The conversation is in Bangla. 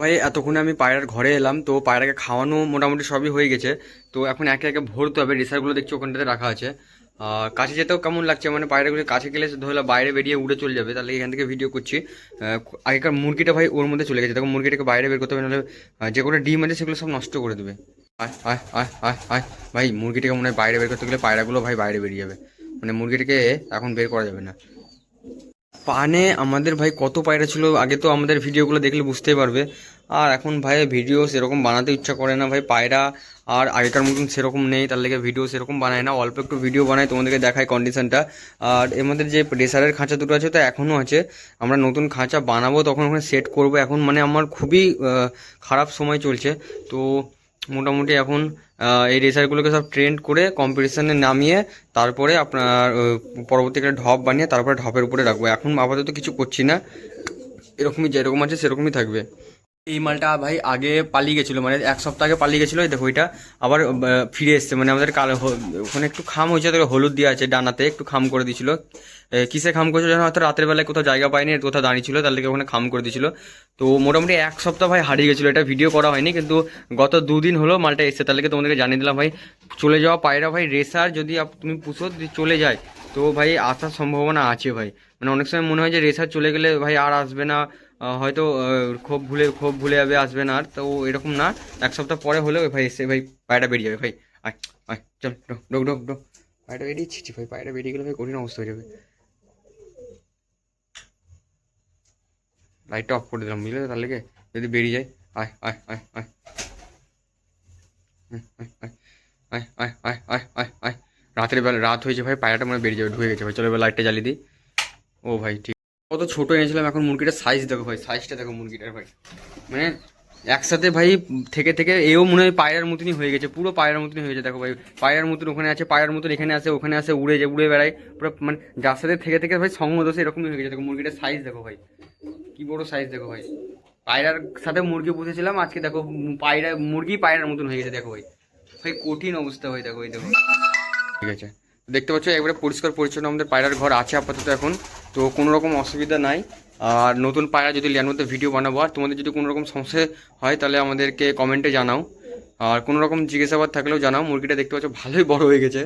ভাই এতক্ষণে আমি পায়রার ঘরে এলাম, তো পায়রাকে খাওয়ানো মোটামুটি সবই হয়ে গেছে। তো এখন একে একে ভরতে হবে। রেসারগুলো দেখছি ওখানটাতে রাখা আছে। কাছে যেতেও কেমন লাগছে, মানে পায়রাগুলো কাছে গেলে ধরলে বাইরে বেরিয়ে উড়ে চলে যাবে, তাহলে এখান থেকে ভিডিও করছি। আগেকার মুরগিটা ভাই ওর মধ্যে চলে গেছে, তখন মুরগিটাকে বাইরে বের করতে হবে, নাহলে যে কোনো ডিম আছে সেগুলো সব নষ্ট করে দেবে। আয় আয় আয় আয় আয় ভাই, মুরগিটাকে মনে হয় বাইরে বের করতে গেলে পায়রাগুলো ভাই বাইরে বেরিয়ে যাবে, মানে মুরগিটাকে এখন বের করা যাবে না। পানে আমাদের ভাই কত পায়রা ছিল আগে, তো আমাদের ভিডিওগুলো দেখলে বুঝতেই পারবে। আর এখন ভাই ভিডিও সেরকম বানাতে ইচ্ছা করে না ভাই, পায়রা আর আগেকার মতন সেরকম নেই, তার লেগে ভিডিও সেরকম বানায় না, অল্প একটু ভিডিও বানাই, তোমাদেরকে দেখায় কন্ডিশনটা। আর এর মধ্যে যে রেসারের খাঁচা দুটো আছে তো এখনও আছে, আমরা নতুন খাঁচা বানাবো তখন ওখানে সেট করব। এখন মানে আমার খুবই খারাপ সময় চলছে, তো মোটামুটি এখন এই রেসারগুলোকে সব ট্রেন্ড করে কম্পিটিশানে নামিয়ে তারপরে আপনার পরবর্তীকালে ঢপ বানিয়ে তারপরে ঢপের উপরে রাখবো। এখন আপাতত কিছু করছি না, এরকমই যেরকম আছে সেরকমই থাকবে। এই মালটা ভাই আগে পালিয়ে গেছিলো, মানে এক সপ্তাহ আগে পালিয়ে গেছিলো, এই দেখো এটা আবার ফিরে এসছে। মানে আমাদের কালো ওখানে একটু খাম হয়েছে, তো হলুদ দিয়ে আছে ডানাতে, একটু খাম করে দিয়েছিল। কিসে খাম করেছিল যেন, হয়তো রাতের বেলায় কোথাও জায়গা পায়নি, কোথাও দাঁড়িয়ে ছিল, তার লেগে ওখানে খাম করে দিয়েছিল। তো মোটামুটি এক সপ্তাহ ভাই হারিয়ে গেছিলো, এটা ভিডিও করা হয়নি, কিন্তু গত 2 দিন হলো মালটা এসছে, তার লেগে তোমাদেরকে জানিয়ে দিলাম ভাই। চলে যাওয়া পায়রা ভাই, রেসার যদি তুমি পুষো যদি চলে যায়, তো ভাই আসার সম্ভাবনা আছে ভাই। মানে অনেক সময় মনে হয় যে রেসার চলে গেলে ভাই আর আসবে না, হয়তো ক্ষোভ ভুলে যাবে, আসবে না আর, তো এরকম না। এক সপ্তাহ পরে হলেও ভাই এসে ভাই পায়রাটা বেরিয়ে যাবে ভাই। আয় আয় চল, ডো ডো ডো ডো পায়রাটা বেরিয়েছি ভাই, পায়রাটা বেরিয়ে গেলে ভাই কঠিন অবস্থা হয়ে যাবে। লাইটটা অফ করে দিলাম বুঝলে, তার লেগে যদি বেরিয়ে যায়। আয় আয় আয় আয় আয় আয় আয় আয় আয় আয় আয় আয় রাতের বেলা রাত হয়েছে ভাই, পায়রাটা মনে হয় বেরিয়ে যাবে, ঢুকে গেছে ভাই। চলো এবার লাইটটা জ্বালিয়ে দিই। ও ভাই ঠিক, কত ছোট এনেছিলাম, এখন মুরগিটার সাইজ দেখো ভাই, সাইজটা দেখো মুরগিটার ভাই, মানে একসাথে ভাই থেকে থেকে এও মনে হয় পায়রার মতনই হয়ে গেছে, পুরো পায়রার মতনই হয়ে গেছে। দেখো ভাই পায়রার মতন ওখানে আছে, পায়রার মতন এখানে আসে, ওখানে আসে, উড়ে যায়, উড়ে বেড়ায় পুরো, মানে যার সাথে থেকে থেকে ভাই সঙ্গ দোষে এরকমই হয়ে গেছে। দেখো মুরগিটার সাইজ দেখো ভাই, কি বড় সাইজ দেখো ভাই। পায়রার সাথে মুরগি পুষেছিলাম, আজকে দেখো মুরগি পায়রার মতন হয়ে গেছে দেখো ভাই। ভাই কঠিন অবস্থা ভাই, দেখো এই দেখো। ঠিক আছে, দেখতে পাচ্ছ একবারে পরিষ্কার পরিচ্ছন্ন আমাদের পায়রার ঘর আছে আপাতত এখন, তো কোনো রকম অসুবিধা নাই। আর নতুন পায়রা যদি লেয়ার মধ্যে ভিডিও বানাবো, আর তোমাদের যদি কোনো রকম সমস্যা হয় তাহলে আমাদেরকে কমেন্টে জানাও, আর কোনো রকম জিজ্ঞাসাবাদ থাকলেও জানাও। মুরগিটা দেখতে পাচ্ছ ভালোই বড় হয়ে গেছে।